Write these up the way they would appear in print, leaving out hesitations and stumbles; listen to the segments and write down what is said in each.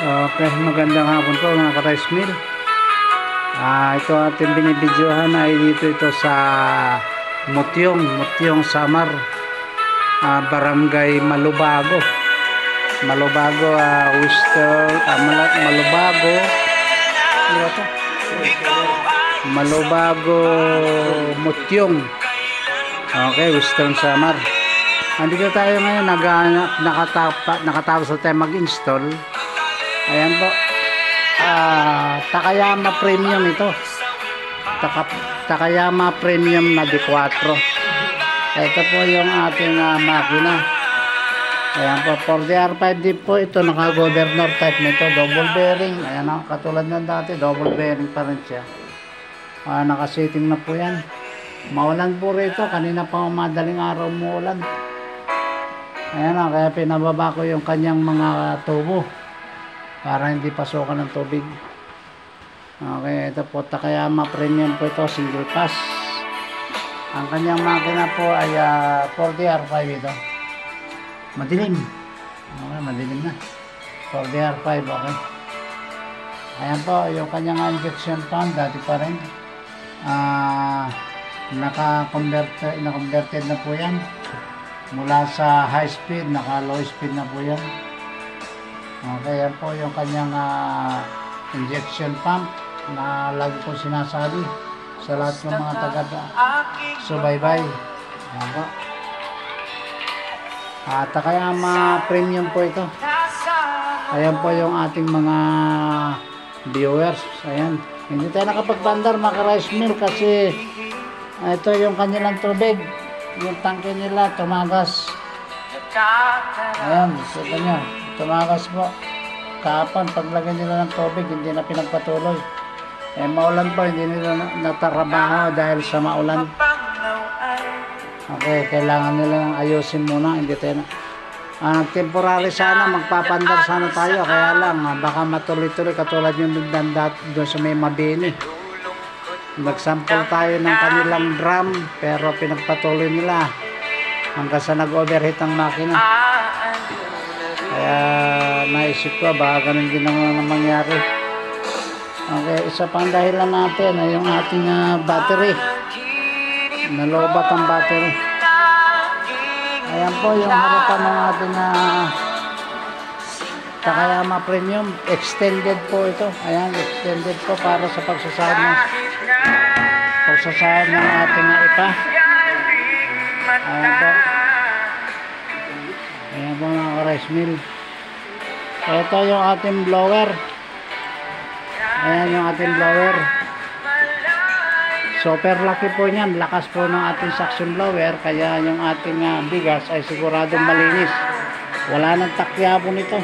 Okay, magandang hapon po mga ka-rice mill. Ito ating binibidyohan ay ito sa Mutyong Samar, Barangay Malubago. Malubago, Malubago. Ano ba ito? Malubago, Mutyong. Okay, Western Samar. Andito tayo ngayon, nakatapos na tayo mag-install. Ayan po. Takayama Premium ito. Takayama Premium na D4. Ito po yung ating makina. Ayan po, for the R5 din po ito, naka-governor type nito, double bearing. Ayan o, katulad ng dati, double bearing pa rin siya. Naka-setting na po yan. Maulan po rito, kanina pa madaling araw muulan. Ayan o, kaya pinababa ko yung kanyang mga tubo para hindi pasukan ng tubig. Okay, ito po Takayama Premium po ito, single pass. Ang kanyang makina po ay 40R5 ito. Madilim. Okay, madilim na. 40R5, okay. Ayan po, yung kanyang injection pump, dati pa rin. Naka-converted na po yan. Mula sa high speed, naka-low speed na po yan. Okay, yan po yung kanyang injection pump na lagi po sinasabi sa lahat ng mga taga-subaybay. Ayan po. Takayama Premium po ito. Ayan po yung ating mga viewers. Ayan. Hindi tayo nakapag-bandar mga ka-rice mill kasi ito yung kanilang tubig. Yung tangke nila tumagas. Ayan, kita nyo. Tumagas po. Kapan, paglagay nila ng tubig, hindi na pinagpatuloy. Maulan po, hindi nila natarabaho dahil sa maulan. Okay, kailangan nila ayusin muna. Hindi tayo na. Temporary sana, magpapandar sana tayo. Kaya lang, baka matuloy-tuloy katulad yung doon sa may Mabini. Nagsample tayo ng kanilang drum, pero pinagpatuloy nila hanggang sa nag-overheat ang makina. Kaya naisip ko baka ganun din naman mangyari. Okay, isa pang dahilan natin ay yung ating battery. Nalobat ang battery. Ayan po yung harapan ng ating Takayama Premium. Extended po ito. Ayan, extended po para sa pagsasahod ng ating ipa. Ayan po. Ayan po mga ka-rice mill. Ito yung ating blower. Ayan yung ating blower. Super laki po niyan. Lakas po ng ating suction blower. Kaya yung ating bigas ay siguradong malinis. Wala nang takya po nito.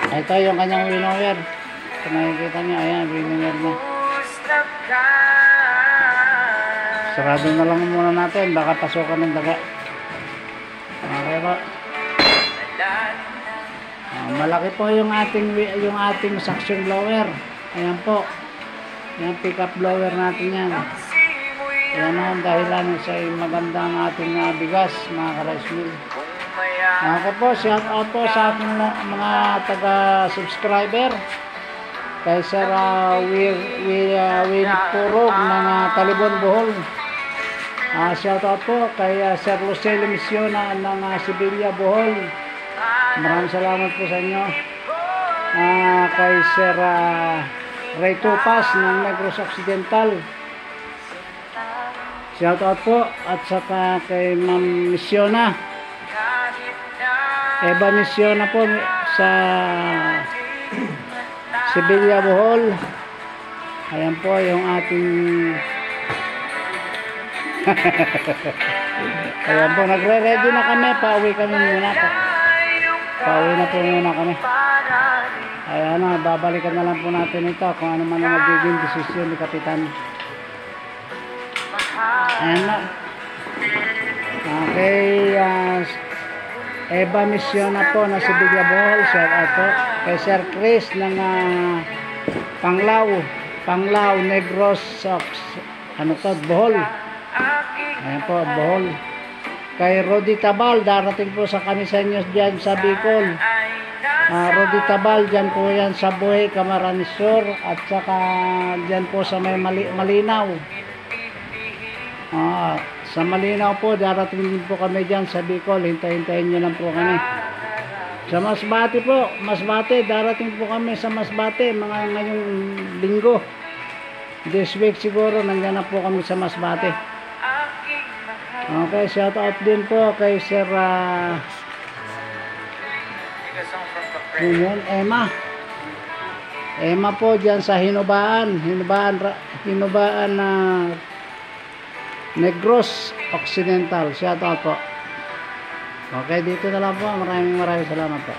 Ito yung kanyang winnower. Kung nakikita nyo, ayan, winnower na. Sarado na lang muna natin. Baka pasukan ng daga. Okay po. Malaki po yung ating suction blower. Ayan po. Yung pickup blower natin yan. Ayan ang dahilan sa magandang ating bigas, mga ka-rice mill. Okay po, shout out po sa ating mga taga-subscriber. Kay Sir Winnie Purog ng Talibon, Bohol. Shout out po kay Sir Lucelo Misiona ng Sibilia, Bohol. Maraming salamat po sa inyo. Kay Sir Ray Tupas ng Negros Occidental. Shout out po. At saka kay Ma'am Misiona, Eva Misiona po sa Sibilia, Bohol. Ayan po yung ating ayan po, nagre-ready na kami. Pauwi kami muna po. Pauwi na po muna kami. Ayan na, babalikan na lang po natin ito kung ano man ang magiging desisyon ni Kapitan. Ayan na. Okay, Eva Misiona po na Sibilia, Bohol. Shout out po kay Sir Chris ng Panglao Negros Bohol. Ayan po, Bohol. Kay Rodi Tabal, darating po sa Kamiseños dyan sa Bicol. Rodi Tabal, dyan po yan sa Buhay, Camarines Sur, at saka dyan po sa may Malinaw. Sa Malinaw po, darating din po kami dyan sa Bicol, hintayin nyo lang po kami. Sa Masbate po, Masbate, darating po kami sa Masbate, mga ngayong linggo. This week siguro, nandiyan na po kami sa Masbate. Okay, shout out din po kay Sir Emma po dyan sa Hinubaan na Negros Occidental. Shout out po. Okay, dito na lang po. Maraming salamat po.